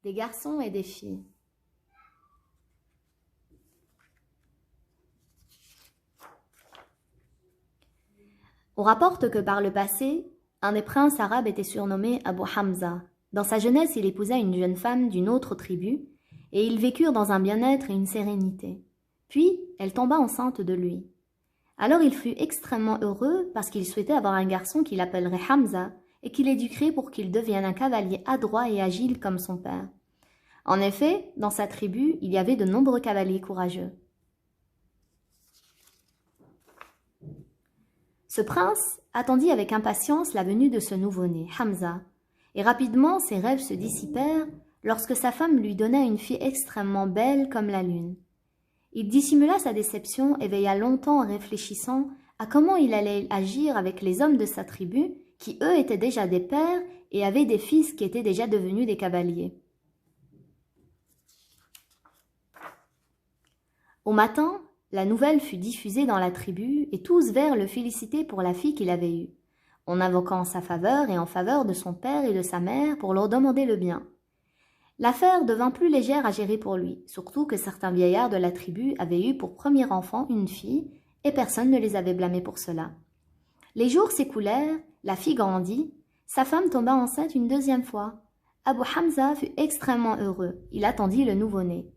des garçons et des filles. On rapporte que par le passé, un des princes arabes était surnommé Abu Hamza. Dans sa jeunesse, il épousa une jeune femme d'une autre tribu, et ils vécurent dans un bien-être et une sérénité. Puis, elle tomba enceinte de lui. Alors il fut extrêmement heureux parce qu'il souhaitait avoir un garçon qu'il appellerait Hamza et qu'il éduquerait pour qu'il devienne un cavalier adroit et agile comme son père. En effet, dans sa tribu, il y avait de nombreux cavaliers courageux. Ce prince attendit avec impatience la venue de ce nouveau-né, Hamza, et rapidement ses rêves se dissipèrent lorsque sa femme lui donna une fille extrêmement belle comme la lune. Il dissimula sa déception et veilla longtemps en réfléchissant à comment il allait agir avec les hommes de sa tribu, qui eux étaient déjà des pères et avaient des fils qui étaient déjà devenus des cavaliers. Au matin, la nouvelle fut diffusée dans la tribu et tous vinrent le féliciter pour la fille qu'il avait eue, en invoquant en sa faveur et en faveur de son père et de sa mère pour leur demander le bien. L'affaire devint plus légère à gérer pour lui, surtout que certains vieillards de la tribu avaient eu pour premier enfant une fille et personne ne les avait blâmés pour cela. Les jours s'écoulèrent, la fille grandit, sa femme tomba enceinte une deuxième fois. Abu Hamza fut extrêmement heureux, il attendit le nouveau-né.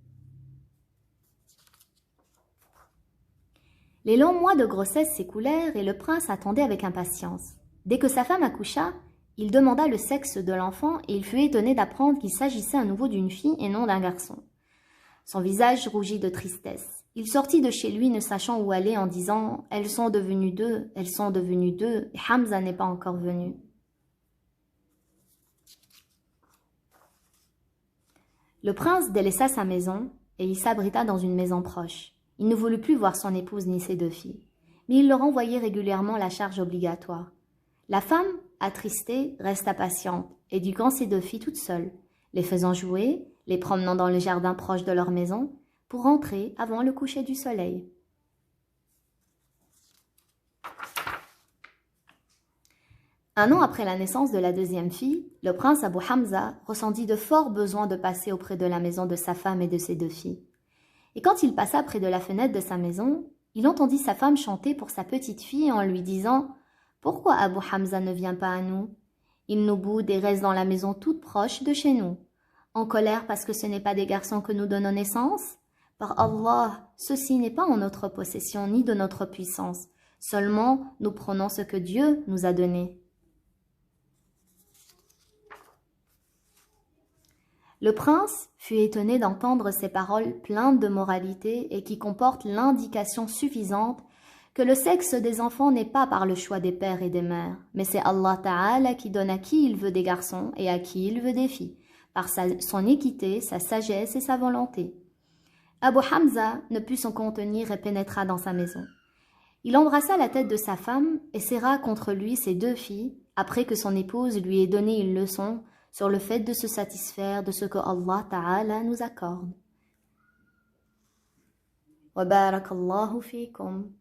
Les longs mois de grossesse s'écoulèrent et le prince attendait avec impatience. Dès que sa femme accoucha, il demanda le sexe de l'enfant et il fut étonné d'apprendre qu'il s'agissait à nouveau d'une fille et non d'un garçon. Son visage rougit de tristesse. Il sortit de chez lui ne sachant où aller en disant « Elles sont devenues deux, et Hamza n'est pas encore venu. » Le prince délaissa sa maison et il s'abrita dans une maison proche. Il ne voulut plus voir son épouse ni ses deux filles, mais il leur envoyait régulièrement la charge obligatoire. La femme, attristée, resta patiente, éduquant ses deux filles toutes seules, les faisant jouer, les promenant dans le jardin proche de leur maison, pour rentrer avant le coucher du soleil. Un an après la naissance de la deuxième fille, le prince Abu Hamza ressentit de forts besoins de passer auprès de la maison de sa femme et de ses deux filles. Et quand il passa près de la fenêtre de sa maison, il entendit sa femme chanter pour sa petite fille en lui disant « Pourquoi Abu Hamza ne vient pas à nous? Il nous boude et reste dans la maison toute proche de chez nous. En colère parce que ce n'est pas des garçons que nous donnons naissance? Par Allah, ceci n'est pas en notre possession ni de notre puissance. Seulement, nous prenons ce que Dieu nous a donné. » Le prince fut étonné d'entendre ces paroles pleines de moralité et qui comportent l'indication suffisante que le sexe des enfants n'est pas par le choix des pères et des mères, mais c'est Allah Ta'ala qui donne à qui il veut des garçons et à qui il veut des filles, par son équité, sa sagesse et sa volonté. Abu Hamza ne put s'en contenir et pénétra dans sa maison. Il embrassa la tête de sa femme et serra contre lui ses deux filles, après que son épouse lui ait donné une leçon sur le fait de se satisfaire de ce que Allah Ta'ala nous accorde. Wa barakallahu fikum.